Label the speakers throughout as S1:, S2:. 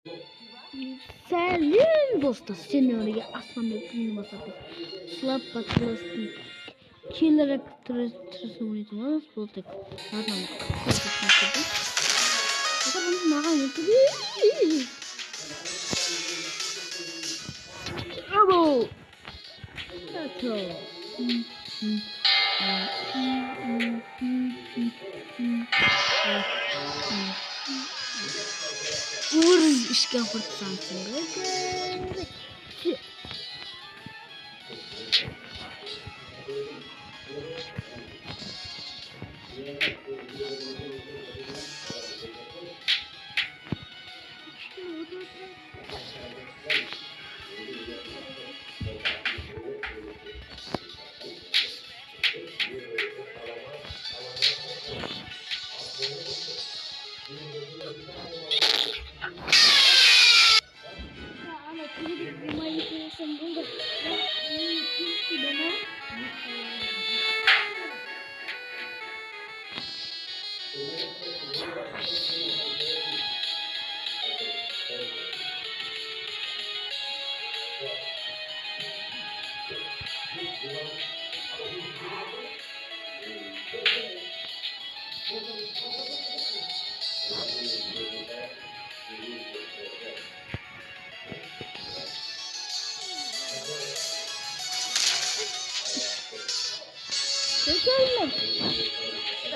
S1: Сәлем достар, сен өрге астан өтінің басады. Слаб батыластың келерек түрісі ойнайтыңыз болдық. Ладно, маған өтігі. Abo. Это. Uğur işgal fırtlansın.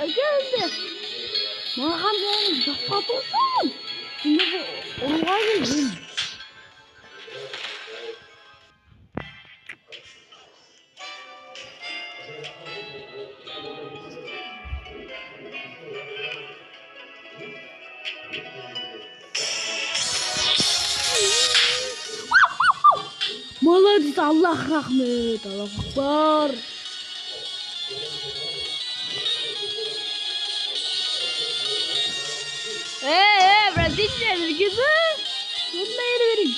S1: Geldi. Mağam benim zapat olsun. Şimdi bu olay geldim. Молодец, Allah rahmet, Allah akbar. Brazilya gibi. Bunda yeri verin.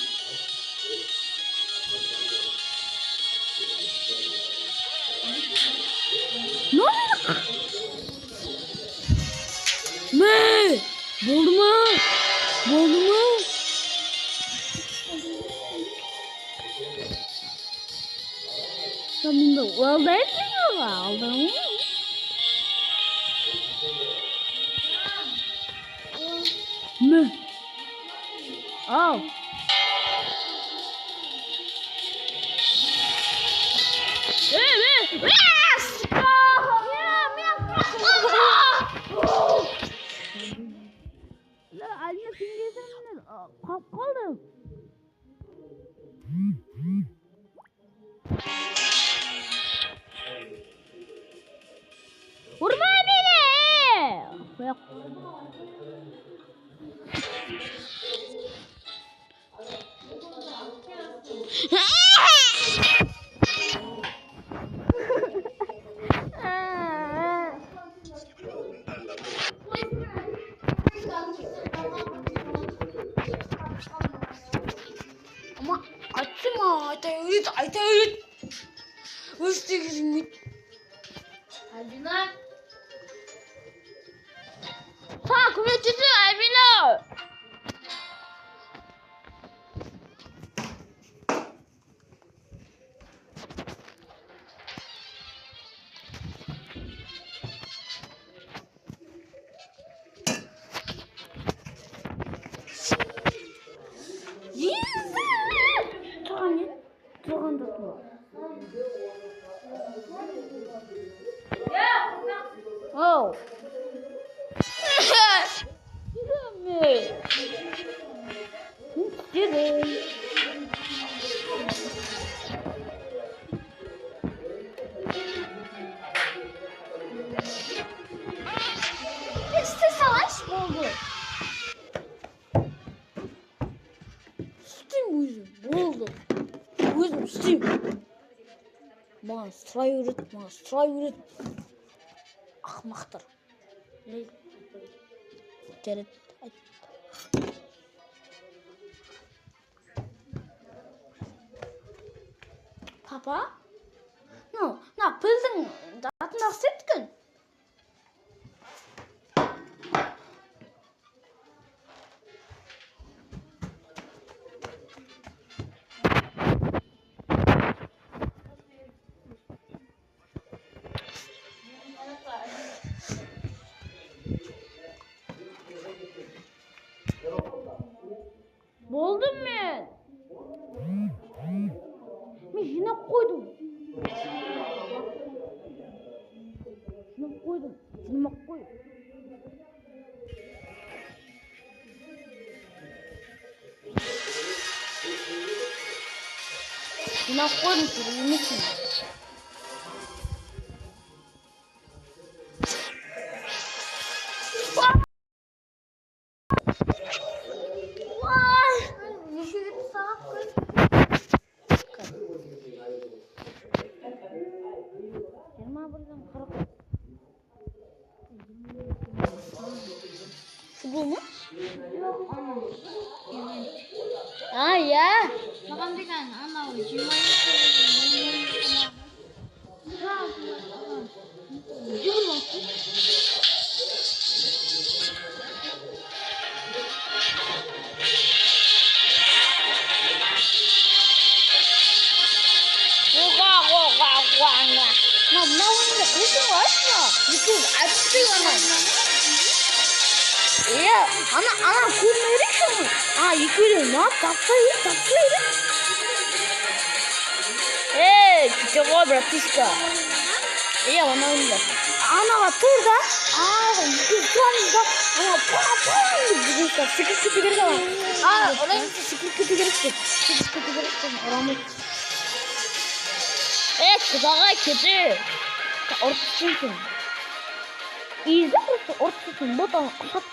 S1: Ne oldu? Ne? Buldu mu? Buldu mu? Sen de oldu etmiyor aldım. Ne? Oh. Kaldım. Vurma beni. Ama açma, ayta öğüt. Üstü gizimlik. Hadi lan. Sağ kuvvetçisi Elvino. Oh. İşte savaş oldu. Steam oldu. Özüm Steam. Monstray üret. Ahmaktır. Ne? Keret. Papa? No, pilding. Dat nog zitten. Buldum ben. Ben jинап koydum. Jинап koydum. Jинап koy. Jинап koydum size yemişsin. Vay! Yeşil saat koy. Жиырма бірден 40. Şu bu mu?
S2: Yok ana.
S1: Ha ya.
S2: Mаған деген анау 20
S1: Мына ойында қисың ғой екеуі әпсей ана. Иә, ана көрмей соны. Екеуі не тапсырайды. Кете ғой, братишка. Иә, ана ойында. Анаға тұр да, екеуі тұрамыз да, деп жүргенше секіріп кете керек ала. Орайынша секіріп кете керек деп. Ұрамайды. Кудағай кете. Ұртысың. İzle просто ұртысың. Ботаны ұқсап.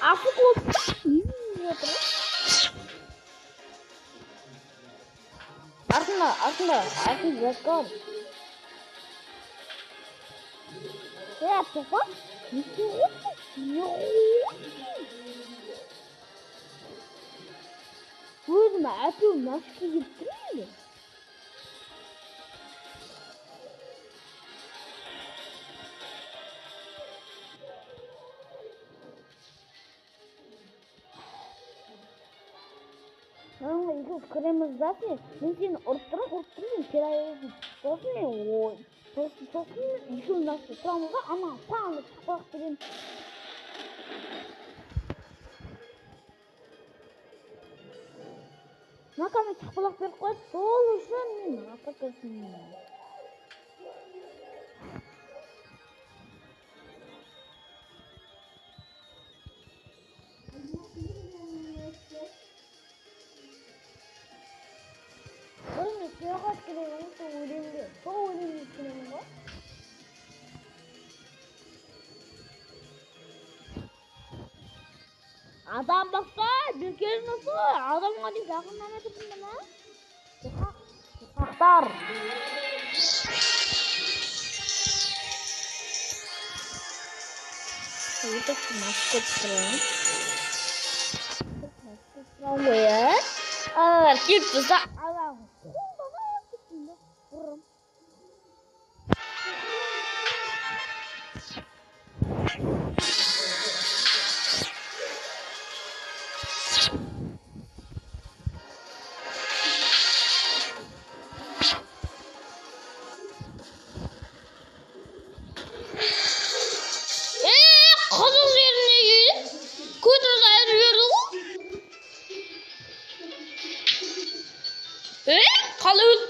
S1: Афық болып. Артында жасқар. Папа? Өзіме әпеуім насып келіп тұрмайды. Мама, иди креміз засы, мен сені ұрттырым, терайызым. Сосын мен, сосын екеуін насып тұрамыз да, ана паңды шақпақ берем. Накаме шақпалақ беріп қойып, сол үшін мен апакасын. Көрме, сүйеғат келемін, сол өлемде келемін ғой. Адам baksa, dükkanı nasıl? Adam hadi yakından edin bana. Sokaklar. Itu masuk terus. Masuk terus ya. Gitu tak? Alam. Kalıyorsun.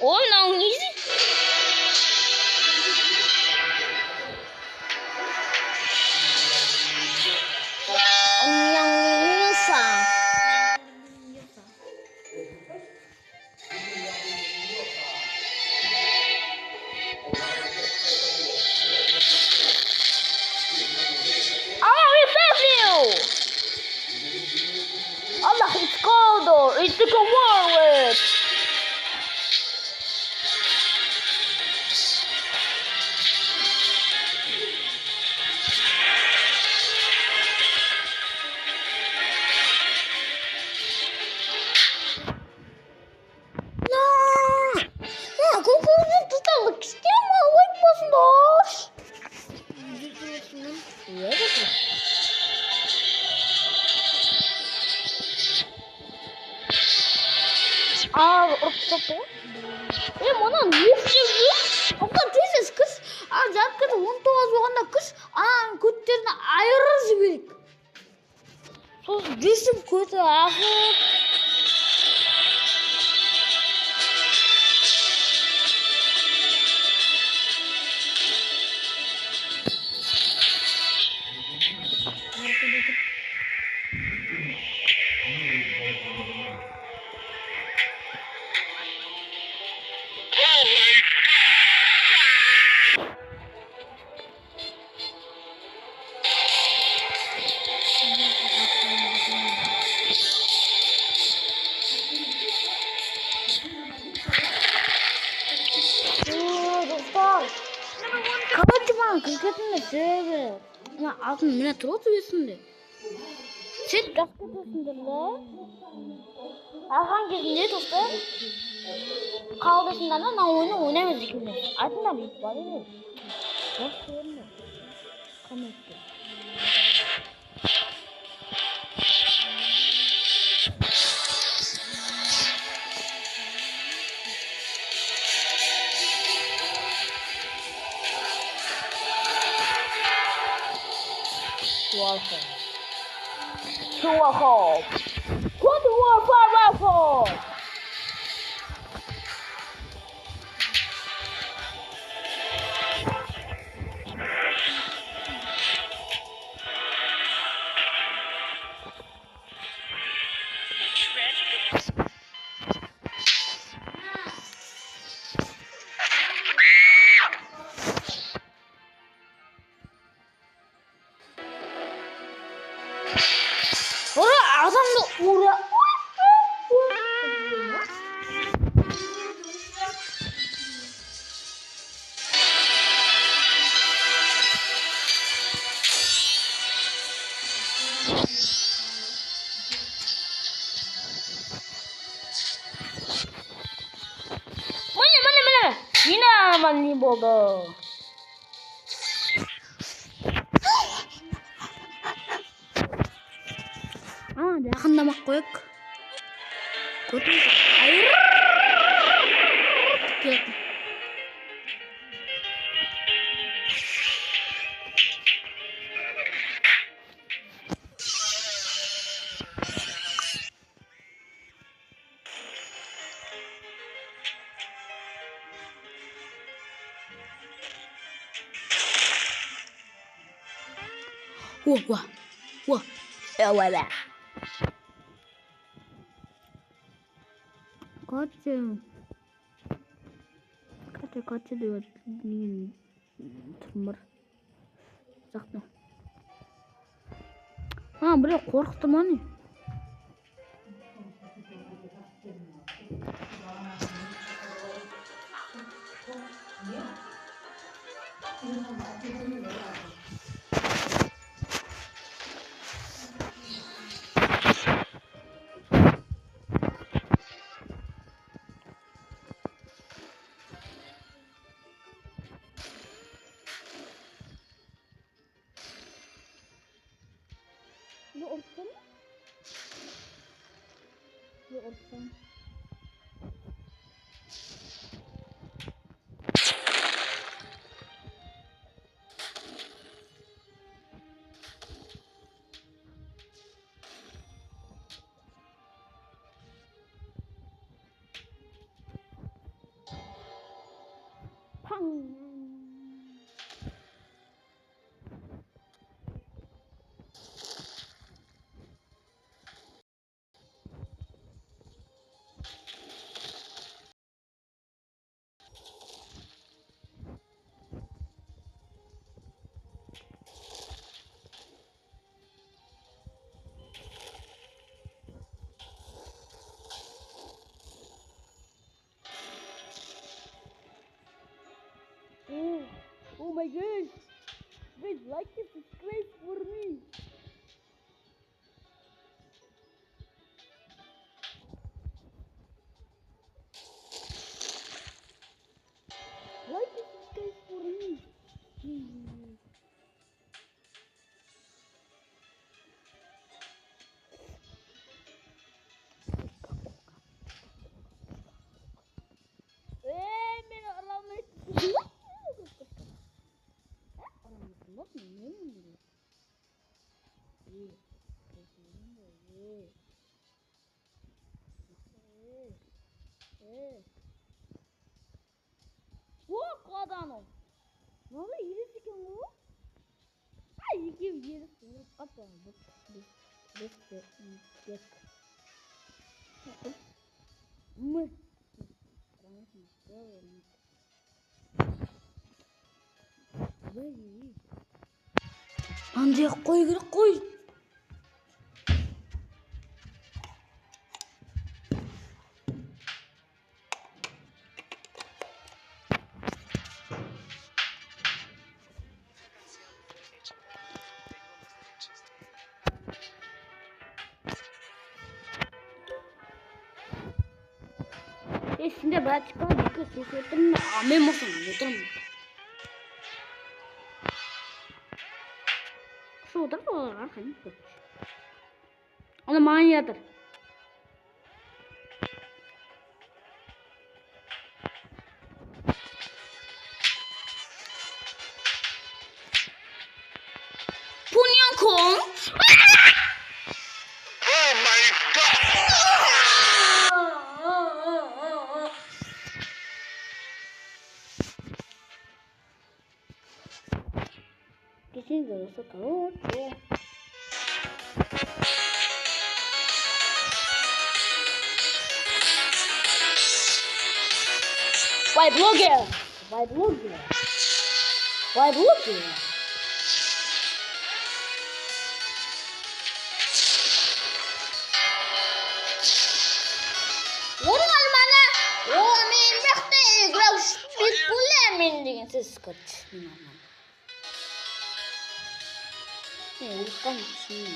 S1: Oğlum easy. Allah, it's cold though. It's like a whirlwind. Tutarlık istiyorum ama uyutmasın da. Ortada. Bana ne sürdü? O kadar tez kız. жап кетіп 19 болғанда күш ананың көттерін айырып жібереді. Сосын жүзіп көті ағып. Dostlar. Kapattı bana kırkatını söyle. Ama altın mine trotu yesin. Sen gaz katıyorsundur la. Arkan gezinde dostlar. Kaldısından da oyunu oynamaz ikimiz. Ardından bir var ya. Bak söyleme. Kametti. Warfare. Warfare. What Warfare? Ora adamla ora. Mana. Yine aman oldu. Yakındamak koyuk. Kötü. Hayır. Wah. Ya wala. Kaçı diyor. Tırmır. Saklı. Ha buraya korktum hani. Bu ortam. Pang. Oh my gosh! Guys, like and subscribe for me. Like and subscribe for me. Beni alamayız. Bak ne oluyor? İyi. İyi. 와, 과다노. 너는 이리 시킨 거? 아, 이게 이리 시킨 거 같아. 안 돼, 거기 그래, 거기. Şimdi ben çıkan bir kız sesledim. Amen olsun. Yeterim. Şurada mı var? Hani kız. Ona manyadır. Punyankong.
S3: Oh my god!
S1: Kesin görürse kalır. Vay blogger. Vay blogger. Vay blogger. Vurun almana. O min bekte glaus bir kule min diye ses kaç. Ne kan şey.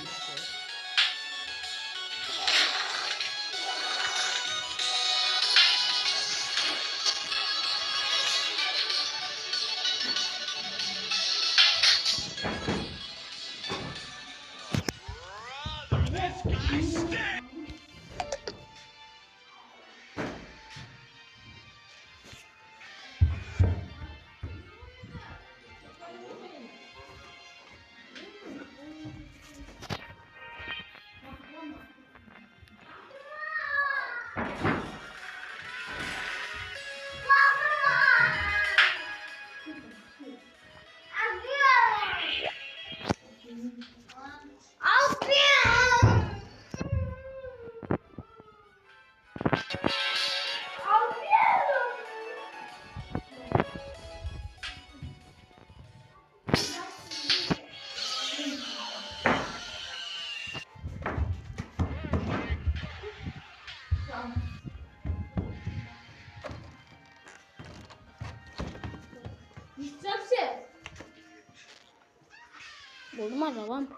S1: Buldum arabam.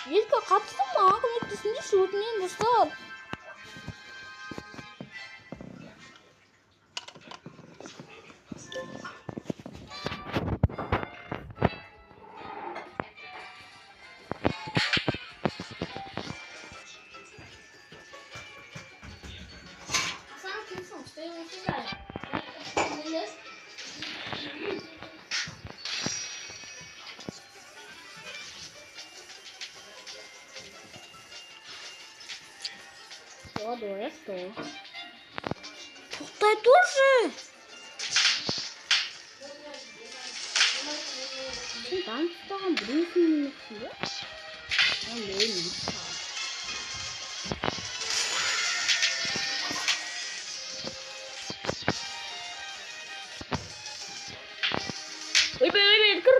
S1: Есть как-то мало, ты снишь, вот мне не стал. Doğru. Toktay dur. Ben tutamam. Biliyorsun ne? Ben değilim. Wait. Kır.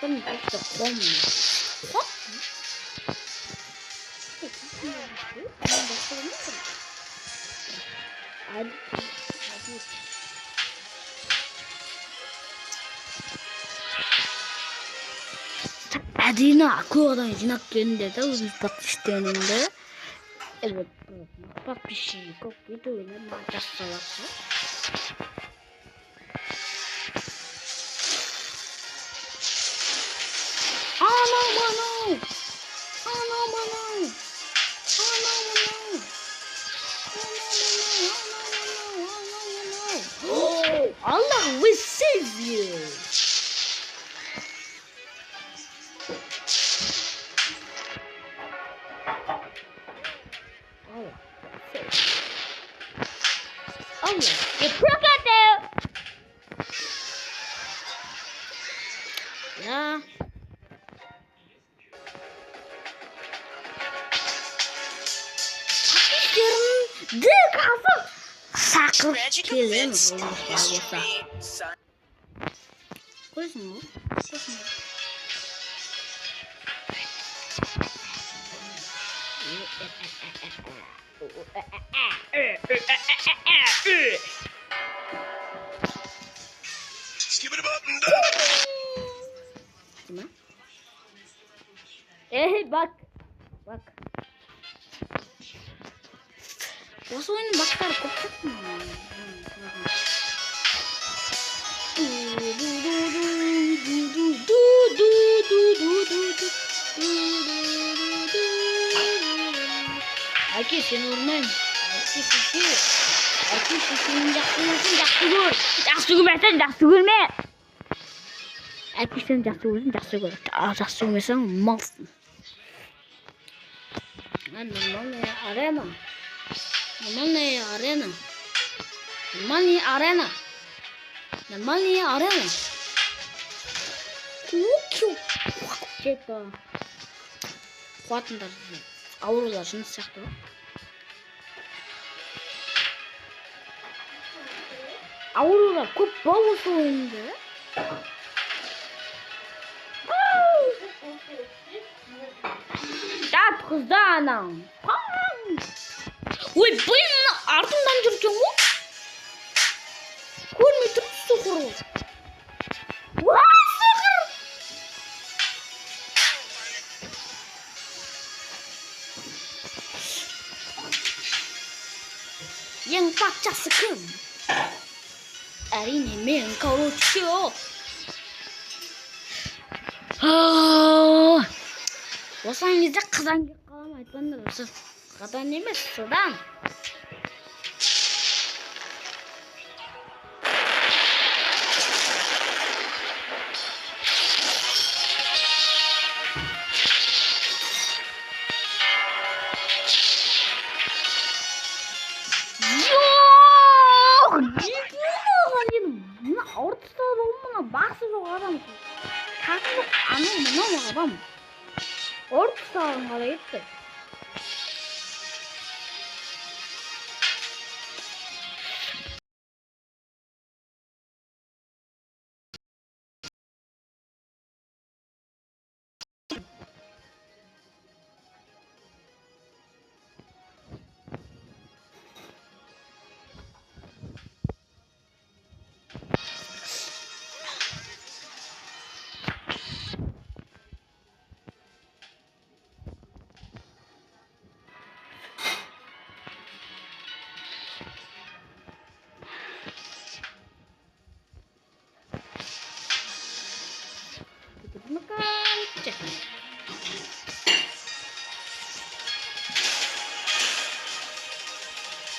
S1: Ben işte koymuyorum. Hop. Adina aku orang jinak kende tahu Pakistan'da. Evet bak bir şey yok gitu öyle macak salak. Allah will save you. Allah, you broke it there. Ya. Dik asıl sakın kelin olursa. Koysun mu? Koysun mu?
S3: Skip it up and down.
S1: Bak. Bak. Осы ойынның бақтары көп кетті ма? Әке, сен ұрмайын. Әке, сен жақсы көрсін, жақсы көр. Жақсы көрмесең, жақсы көрме. Әке, сен жақсы көрсін, жақсы көр. Жақсы көрмесең, малсың. Нормальная арена. Нормальная арена. Нормальная арена. Нормальная арена. Кукю. Типа. Қуатындар. Аурулар жыныс сияқты. Аурулар көп болушы ойынды. Жат қызда анам. Ой, блин, артымдан жүрген ғой. Көрмей тұрып соқыр. Уа, соқыр! Ең патшасы кім? Әрине мен, короче. Осыған кезде қызан кеп қалам айтпаңдар. Осы қадан емес, содан. Жоқ! Мына ауыр тұстады ғой, мына бақсы жоқ адам. Қасы жоқ, анау мынау адам. Ауыр тұстағын қалай етті? Makan, cek.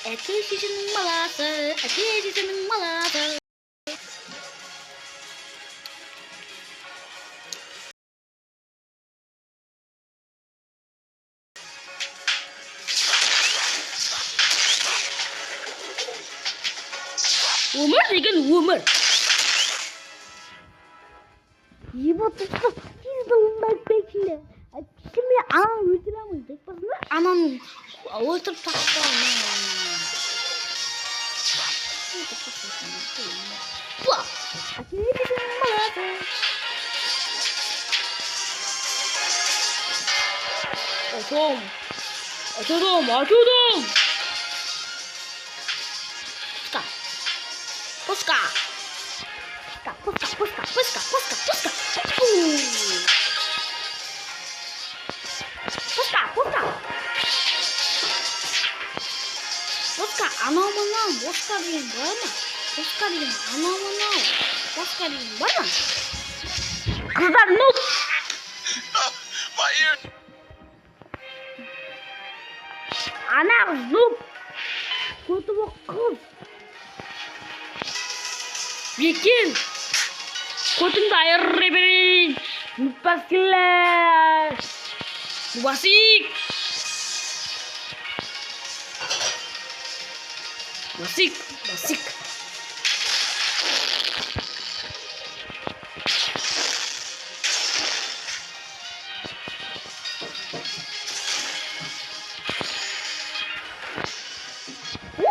S1: Әке шешенің баласы, әке шешенің баласы. Өмір деген өмір. Ебатышты тезді ұлдайып бәкілі. Әкешіме ананы өлтіремін. Дек басында ананы өлтіріп тақпауын. Бұла! Әкешінің баласы. Açalım. Açalım. Açalım. Puska. Puska. Puska. Puska. Puska. Puska. Puska. Puska. Puska. Puska. Anamından Puska diyeyim var mı? Puska diyeyim. Anamından Puska diyeyim var mı? Kızlar noob.
S3: My ear.
S1: Ana kız noob. Kötü bu kız. Bikin. Kutung air riberin. Lepas kelas. Wasik. Wasik. Wasik.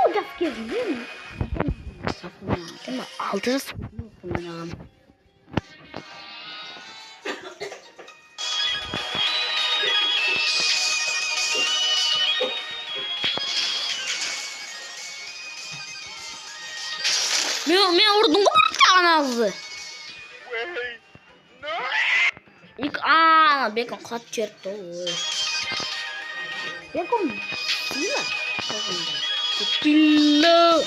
S1: Udah sekali. Cuma udah sekali. Men urdum anası.
S3: Wait. No.
S1: İlk bekon kaçırdı. Bekon. Değil mi? Gila.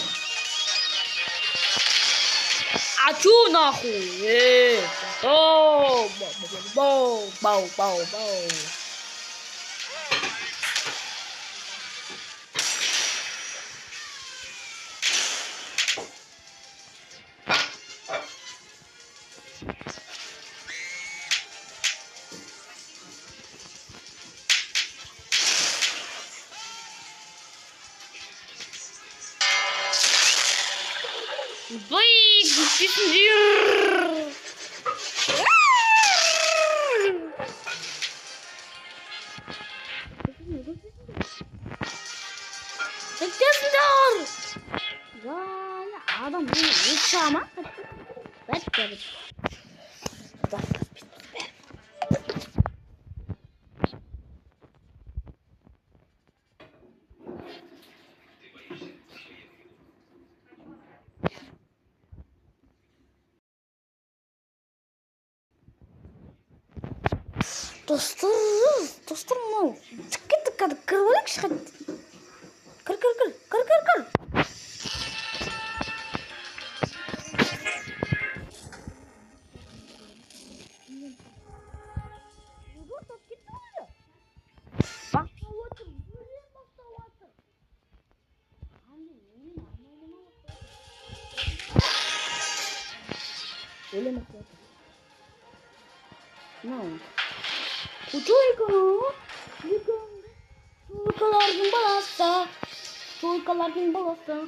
S1: Acu nahue. Oh, bau. Baik, sendiri. Sendiri. Vay, adam bunu hiç ama. Bekle. Dostlar mau tıkı kırılık çıkart. Kır. Bak öyle mi? No. Kucuyku. Çocukların balası. Çocukların balası.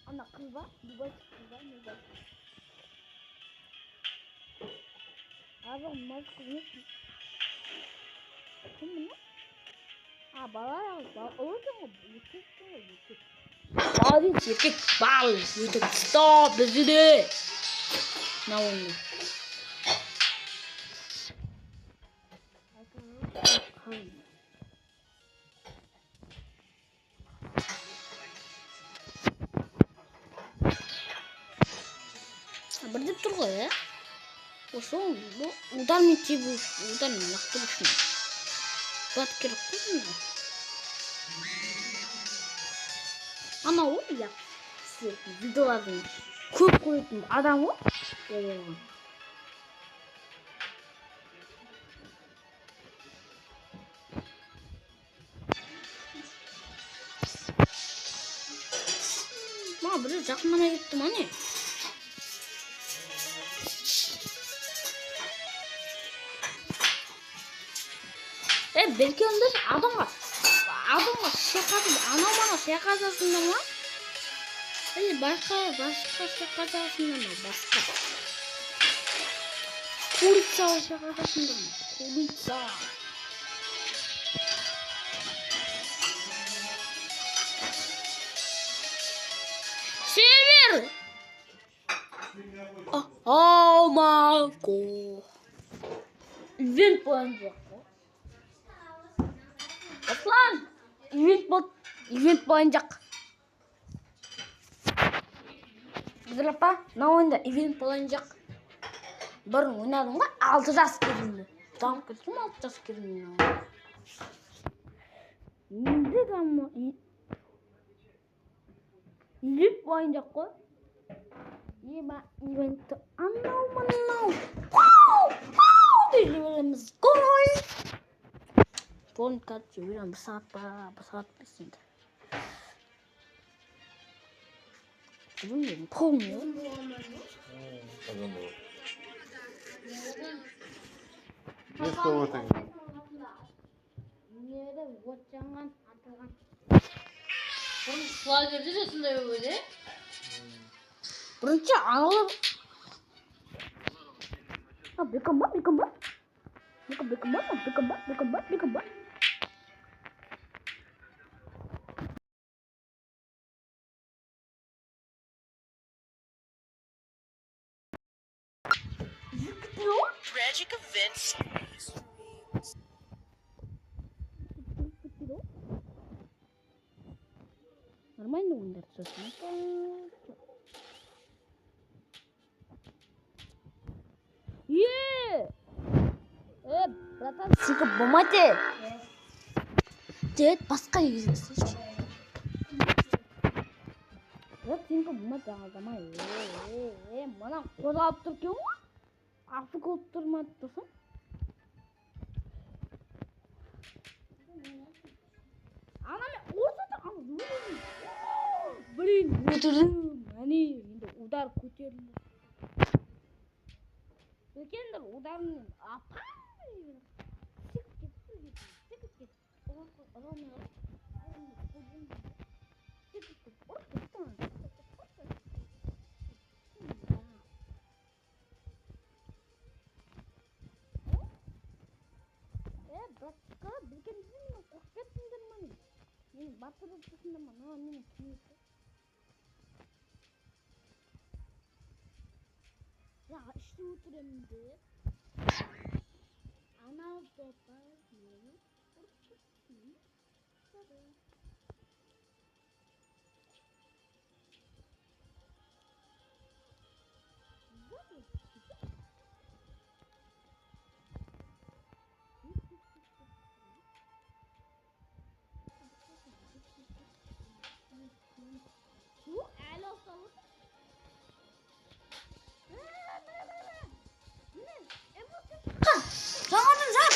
S1: Anak kız var, bir baş kız var, bir baş. Abi onlar kızmış. Kim bu ne? Balar olur mu? YouTube. Abi çekik bal. YouTube stop the video. Ne oldu? Berarti terus ya? Kosong, udah nih udah nih waktu ini. Buat kira-kira. Ama o ya videoların çok koyduğum adam o. Ma böyle yakınlara gittim hani. Belki onda adam var şakası, bana şakasında mı? Hayır başka şakasında mı? Başka. Kuritsa şakasında mı? Kuritsa. Silver. Oh my god. ивент болған жоқ қой. Аслан, ивент болған жоқ. Біздер апа, мына ойында ивент болған жоқ. Бұрын ойнадым ғой, 6 жас кезімде. Дамып кеттім 6 жас кезімде. Енді дамы ивент болған жоқ қой. Ема ивентті анау-мынау. Deyip veremiz gol. Bon kaç bir saat besin. Bilmiyorum, pommuyor.
S3: Не что вот это?
S2: Nerede boçangan atılgan. Bunu sual gördü de üstünde böyle.
S1: Birinchi ağır. Ha, bekam bak. Bekam bak.
S4: Tragic events.
S1: Нормально ударится. Братан, сика болмайды. Дед басқа үйге слышишь? Брат, сика болмайды алдамай. Мана қозғалып тұр екен ғой. Афы болып тұрмады тұрсың. Ана мен ортада блин, отырдым. Әне, енді удар көтерілді. Өкендір удармен апа. Братка, білгенімді қорқып кеттіңдер ме? Мен батыр өткісінде ма? Менің күйесі. Ya işte oturamdı. Ana baba mı? Bu el olsalı. Jangan Zak.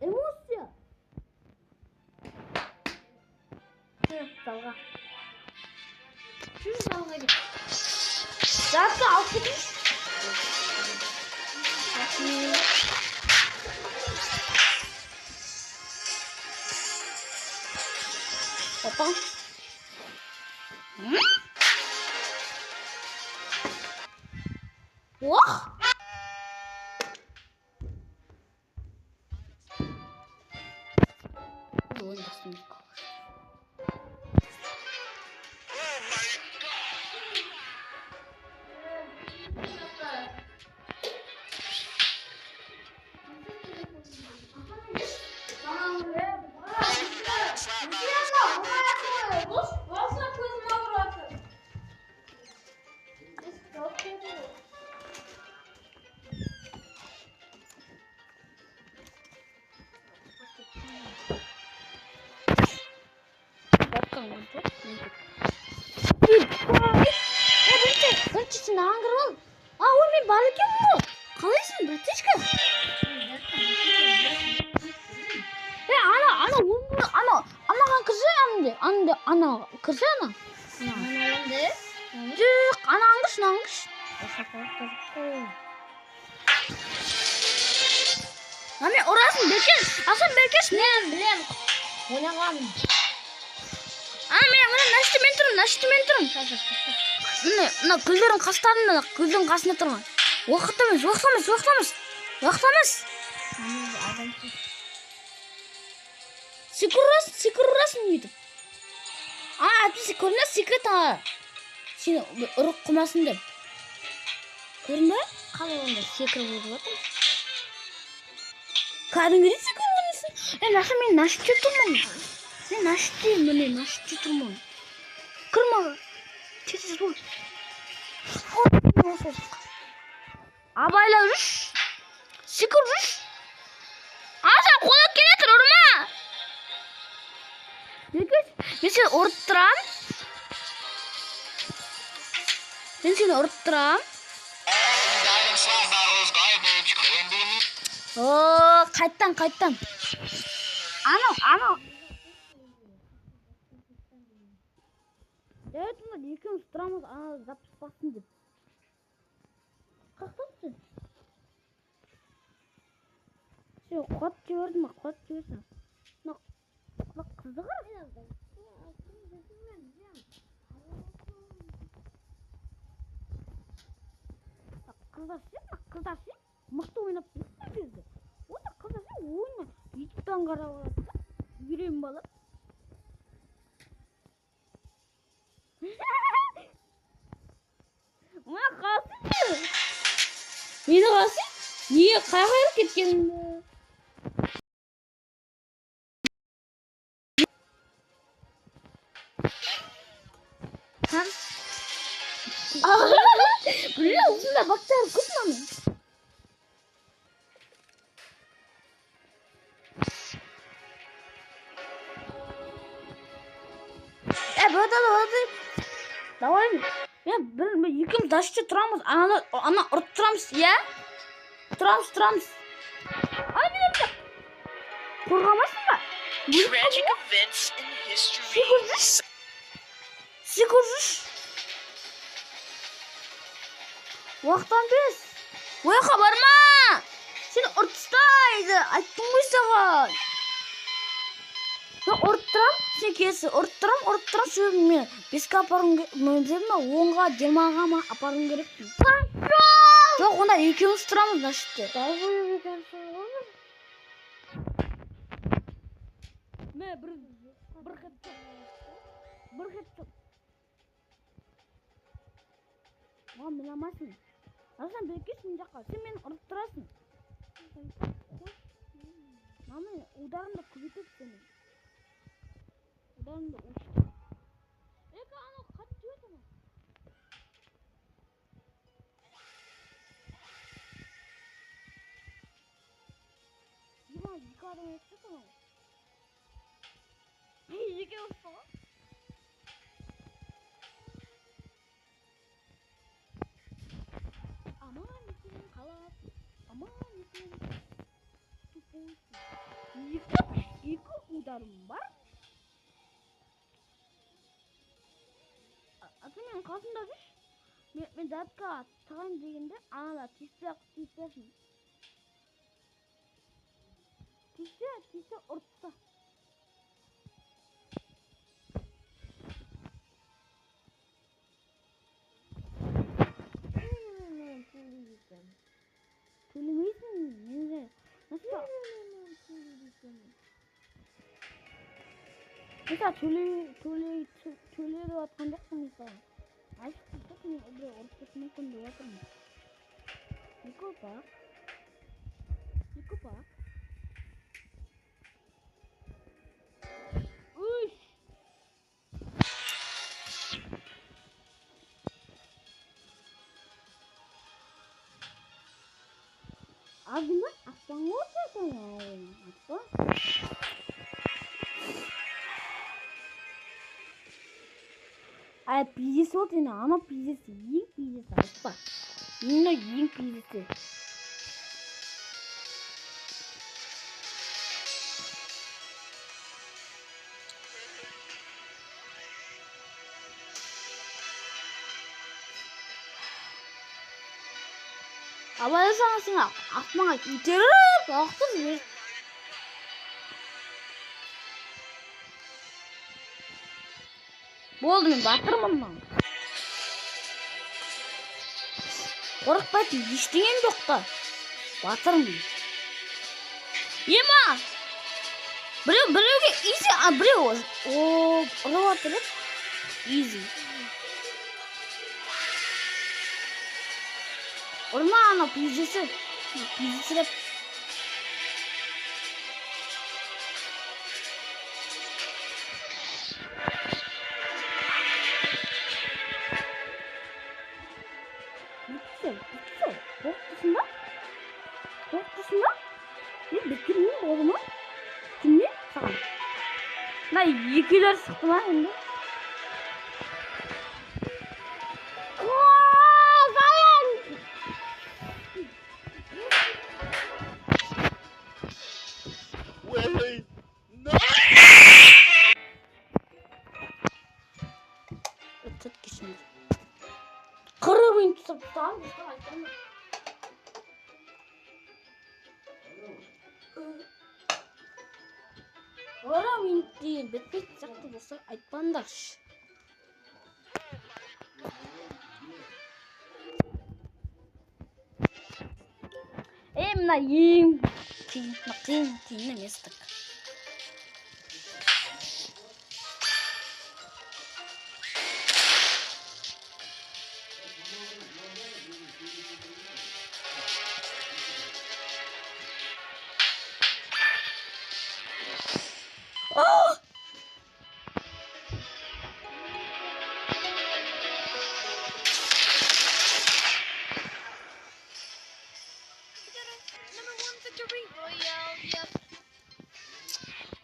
S1: Emosi. Salga.
S2: Şunu salga git.
S1: Zaten altıdı. Papa. Wah. Сен аңғырып ал. Ой, мен бар екенмін ғой. Қалайсың, братишка? Анаға кірсе, ана кірсе, ана. Жоқ, ана аңғыш. Мен орасын беркен. Асан беркеш.
S2: Білем. Ойнағаным.
S1: Мен нашты мен тұрмын. Мына гүлдердің қастарында, гүлдің қасында тұрған. Уақытамыз. Секірасың өйтіп. Әйтпесе көрінеді секрет аға. Сені ұрық қылмасын деп. Көрінбе? Қалай онда секіріп жүріп жатыр. Кәдімгідей секіріп жүрсің. Наша мен наште тұрмын. Мен наште, міне наште тұрмын. Кірмаға. Тез бол. Абайлап жүрш. Секіріп жүрш. Сен қолап келетір, ұрма. Мен сені ұрып тұрам. Мен seni ұрттырам. Қайттан. Анау. Evet, екеуміз тұрамыз, ана запыспасын деп. Қақтапсың? Сен қуат жіберді ма? Қуат жіберсің. Қызды қара. Қыздар сен мықты ойнап тұрсың бізді. Онда қыздар сен ойна. Ютубтан қарап алады. Үйрен бала. Мына қалсын. Мені қалсын? Неге қайғырып кеткенімді? Бля, осында бақтар көп мамын. Болады. Давай. Мен екеуміз дашты тұрамыз. Ана ұрып тұрамыз, я? Тұрамыз. Ай, мен қорғамайсың ба?
S4: Tragic events in history.
S1: Секіржіш. Уақыттан без. Ойқа барма. Сені ұртыстайды. Айттың ғой саған. Мен ұрттырам. Сен келесі ұрттырам. Сөйім мен 5-ке апарым мөлдем ма? 10-ға, 20-ға ма апарым керекпін. Жоқ, онда екеуміз тұрамыз нашытты. Мен бір хет жоқ. Маған біламасын. Сен бекесің жаққа. Сен мені ұрып тұрасың. Мамын, ударымды көбейтіп сені. Ударымды ұшты. Анау қатты өті ма? Екі адам өтті тұр ма? Екі өтті ма? Екі ударым бар. Мен қасында жүш. Мен затқа тығайын дегенде, анада тиіспесін. Тиіссе ұртса. Төлемейсің, менде. Mesela төле деп атқан жоқпын мысалы. Айтып тұрсақ мен обрай ұрып кетуі мүмкін деп отырмын. Екі пак. Үш. Ağzına aslan olacak ya. Ay pizzası oldu yine ama pizzası yiyin pizzası bak. Yine yiyin pizzası. Абай санасың ақтмаға итеріп ақтыз бер. Болды, мен батырмын мынау. Қорықпайтын ештеңем жоқ та. Батырмын. Ема! Біреуге изи, біреу ұрып атыр. Изи. Ана пиздесі. Пиздесіреп. Korktusunda? Ne bitirmiyor oğlum? Şimdi tamam. Lan yıkılar sıktı lan şimdi.
S3: Wait, no.
S1: Tut ki şimdi. Kırımayın tutup tamam mı? Kırımayın değil. Bitmek çıktı bolsa айтпаңдаршы. Мына ең қиын емес тік.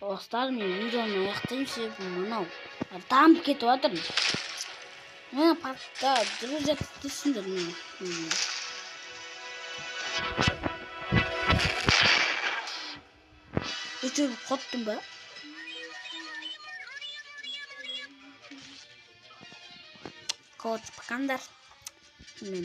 S1: Dostlar men videoni аяқтаймын себебі мынау дамып кетіп жатыр. Мына паркта жүріп жатып тұрсыңдар мені. Өйтіп қоттым ба? Короче, покандар. Мен